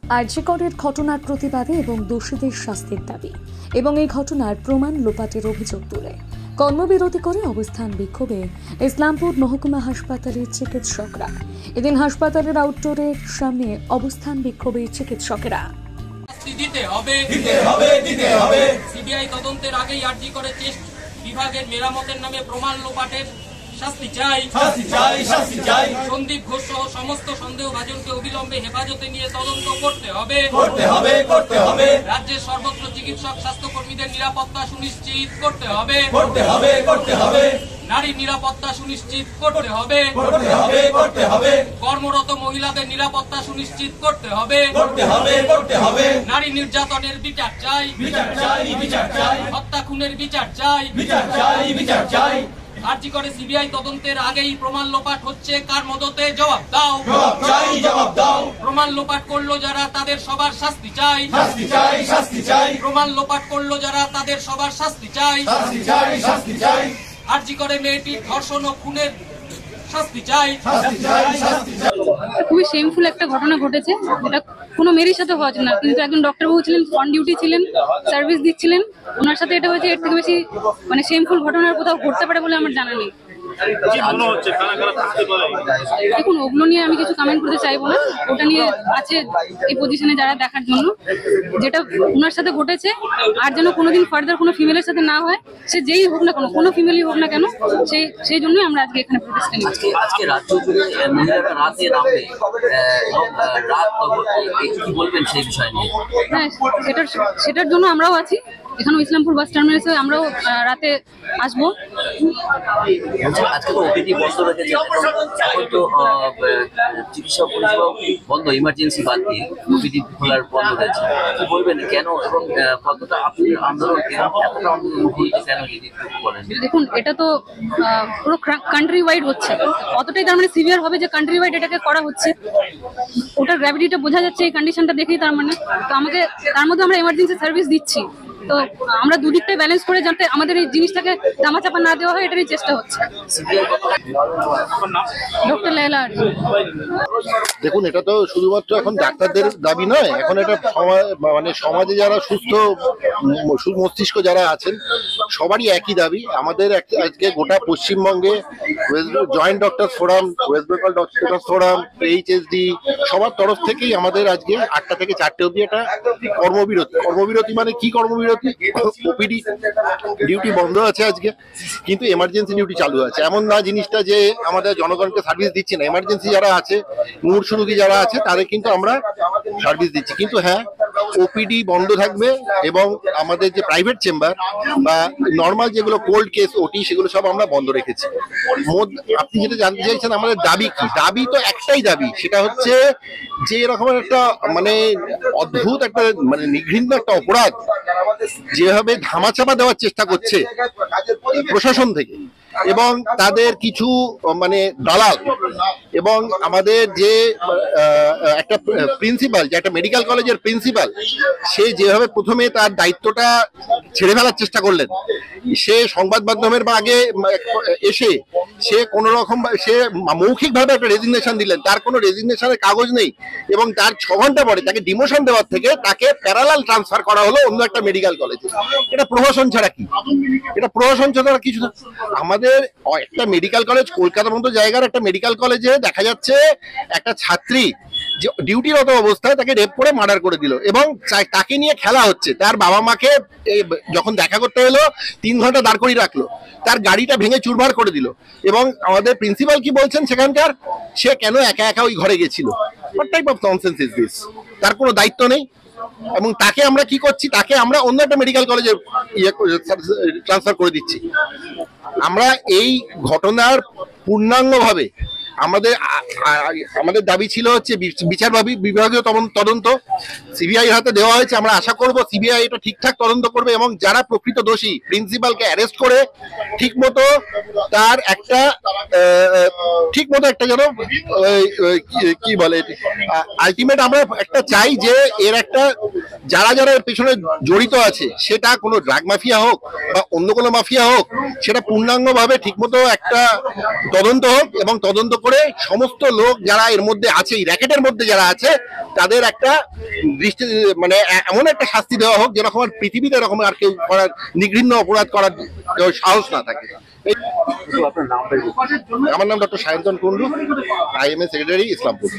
আরজিকরের ঘটনার প্রতিবাদে এবং দোষীদের শাস্তির দাবি এবং এই ঘটনার প্রমাণ লোপাটের অভিযোগ তুলে কর্মবিরতি করে অবস্থান বিক্ষোভে ইসলামপুর মহকুমা হাসপাতালের চিকিৎসকরা। এদিন হাসপাতালের আউটডোরের সামনে অবস্থান বিক্ষোভে চিকিৎসকেরা। সিবিআই তদন্তের আগেই আরজিকরের চেস্ট বিভাগের মেরামতের নামে প্রমাণ লোপাটের শাস্তি চাই। সন্দীপ ঘোষ সহ সমস্ত সন্দেহভাজনকে অবিলম্বে হেফাজতে নিয়ে তদন্ত করতে হবে। রাজ্যের সর্বত্র চিকিৎসক স্বাস্থ্যকর্মীদের নিরাপত্তা সুনিশ্চিত করতে হবে। নারীর নিরাপত্তা সুনিশ্চিত করতে হবে। কর্মরত মহিলাদের নিরাপত্তা সুনিশ্চিত করতে হবে। নারী নির্যাতনের বিচার চাই। হত্যা খুনের বিচার চাই। আরজিকরে সিবিআই তদন্তের আগেই প্রমাণ লোপাট হচ্ছে, কার মদতে? জবাব দাও। প্রমাণ লোপাট করলো যারা, তাদের সবার শাস্তি চাই। প্রমাণ লোপাট করলো যারা, তাদের সবার শাস্তি চাই। আরজিকরে মেয়েটির ধর্ষণ ও খুনের শাস্তি চাই। খুবই শেমফুল একটা ঘটনা ঘটেছে, এটা কোনো মেয়ের সাথে হওয়া না, কিন্তু একজন ডক্টরবাবু ছিলেন, অন ডিউটি ছিলেন, সার্ভিস দিচ্ছিলেন, ওনার সাথে এটা হয়েছে। এর থেকে বেশি শেমফুল ঘটনা কোথাও ঘটতে পারে বলে আমার জানা নেই। দেখুন, ওগুলো নিয়ে আমি কিছু কমেন্ট করতে চাইবো না, ওটা নিয়ে আছে এই পজিশনে যারা দেখার জন্য। যেটা ওনার সাথে ঘটেছে আর যেন কোনোদিন ফার্দার কোনো ফিমেলের সাথে না হয়, সে যেই হোক না কেন, কোনো ফিমেলই হোক না কেন, সেই জন্যই আমরা আজকে এখানে প্রোটেস্টে নিচ্ছি। আজকে রাজ্য জুড়ে মহিলারা রাতে নামবে, রাত কি বলবেন সেই বিষয় নিয়ে? হ্যাঁ, সেটার জন্য আমরাও আছি এখানে ইসলামপুর বাস টার্মিনাসে, আমরাও রাতে আসবো। আজকে তো ওপিডি বন্ধ রেখেছে, এখন তো চিকিৎসা পরিষেবা বন্ধ, ইমার্জেন্সি বাদ দিয়ে ওপিডি খোলার বন্ধ হয়েছে। কি বলবেন কেন এবং কতটা আপনি আন্দোলন, এতটা আন্দোলন কেন যদি বলেন? দেখুন, এটা তো পুরো কান্ট্রি ওয়াইড হচ্ছে, অতটাই তার মানে সিভিয়ার হবে যে কান্ট্রি ওয়াইড এটাকে করা হচ্ছে। ওটার গ্র্যাভিটিটা বোঝা যাচ্ছে এই কন্ডিশনটা দেখেই। তার মানে তো আমাকে তার মধ্যে আমরা এমার্জেন্সি সার্ভিস দিচ্ছি, তো আমরা দুদিকটাই ব্যালেন্স করে যাতে আমাদের এই জিনিসটাকে ধামাচাপা না দেওয়া হয়, এটারই চেষ্টা হচ্ছে। ডক্টর লায়লা। দেখুন, এটা তো শুধুমাত্র এখন ডাক্তারদের দাবি নয়, এখন এটা সমাজে যারা সুস্থ মস্তিষ্ক যারা আছেন সবারই একই দাবি। আমাদের আজকে গোটা পশ্চিমবঙ্গে joint doctor forum, West Bengal doctor forum, HSD সবার তরফ থেকেই আমাদের আজকে 8টা থেকে 4টে অবধি একটা কর্মবিরতি। মানে কি কর্মবিরতি? ওপিডি ডিউটি বন্ধ আছে আজকে, কিন্তু এমার্জেন্সি ডিউটি চালু আছে। এমন না জিনিসটা যে আমাদের জনগণকে সার্ভিস দিচ্ছি না, এমার্জেন্সি যারা আছে, মুমূর্ষু রোগী যারা আছে, তাদের কিন্তু আমরা সার্ভিস দিচ্ছি। কিন্তু হ্যাঁ, ওপিডি বন্ধ থাকবে এবং আমাদের যে প্রাইভেট চেম্বার বা নর্মাল যেগুলো কোল্ড কেস, ওটি, সেগুলো সব আমরা বন্ধ রেখেছি। আপনি যেটা জানতে চাইছেন আমাদের দাবি কি? দাবি তো একটাই দাবি, সেটা হচ্ছে যে এরকমের একটা অদ্ভুত একটা নিঘৃণ্য একটা অপরাধ যেভাবে ধামাচাপা দেওয়ার চেষ্টা করছে প্রশাসন থেকে, এবং তাদের কিছু দালাল, এবং আমাদের যে একটা প্রিন্সিপাল, যে একটা মেডিকেল কলেজের প্রিন্সিপাল, সে যেভাবে প্রথমে তার দায়িত্বটা ছেড়ে ফেলার চেষ্টা করলেন, সে সংবাদ মাধ্যমের আগে এসে সে কোনো রকম মৌখিকভাবে একটা রেজিগনেশন দিলেন, তার কোনো রেজিগনেশনের কাগজ নেই, এবং তার 6 ঘন্টা পরে তাকে ডিমোশন দেওয়ার থেকে তাকে প্যারালাল ট্রান্সফার করা হলো অন্য একটা মেডিকেল কলেজে। এটা প্রহসন ছাড়া কি? এটা প্রহসন ছাড়া কিছু না। আমাদের একটা মেডিকেল কলেজ, কলকাতার মতো জায়গার একটা মেডিকেল কলেজে দেখা যাচ্ছে একটা ছাত্রী যে ডিউটিরত অবস্থায় তাকে রেপ করে মার্ডার করে দিল, এবং তাকে নিয়ে খেলা হচ্ছে। তার বাবা মাকে যখন দেখা করতে হলো 3 ঘন্টা দাঁড় করিয়ে রাখলো, তার গাড়িটা ভেঙে চুরমার করে দিল, এবং আমাদের প্রিন্সিপাল কি বলছেন সেখানকার, সে কেন একা একা ওই ঘরে গেছিল? What type of nonsense is this? তার কোনো দায়িত্ব নেই, এবং তাকে আমরা কি করছি, তাকে আমরা অন্য একটা মেডিকেল কলেজে ট্রান্সফার করে দিচ্ছি। আমরা এই ঘটনার পূর্ণাঙ্গভাবে আমাদের দাবি ছিল হচ্ছে বিচার বিভাগীয় তদন্ত সিবিআই হাতে দেওয়া হয়েছে। আমরা আশা করব সিবিআই এটা ঠিকঠাক তদন্ত করবে, এবং যারা প্রকৃত দোষী প্রিন্সিপালকে অ্যারেস্ট করে ঠিকমতো তার একটা যেন কি বলে আলটিমেট আমরা একটা চাই যে এর একটা যারা যারা এর পেছনে জড়িত আছে, সেটা কোনো ড্রাগ মাফিয়া হোক বা অন্য কোনো মাফিয়া হোক, সেটা পূর্ণাঙ্গভাবে ঠিকমতো একটা তদন্ত হোক, এবং তদন্ত করে সমস্ত লোক যারা এর মধ্যে আছে, এই র্যাকেটের মধ্যে যারা আছে, তাদের একটা দৃষ্টি মানে এমন একটা শাস্তি দেওয়া হোক যেরকম আর পৃথিবীতে এরকম আর কেউ করার নিগৃহীন অপরাধ করার সাহস না থাকে। আপনার নামটা আমার নাম doctor Sayantan Kundu, IMA secretary, Islampur.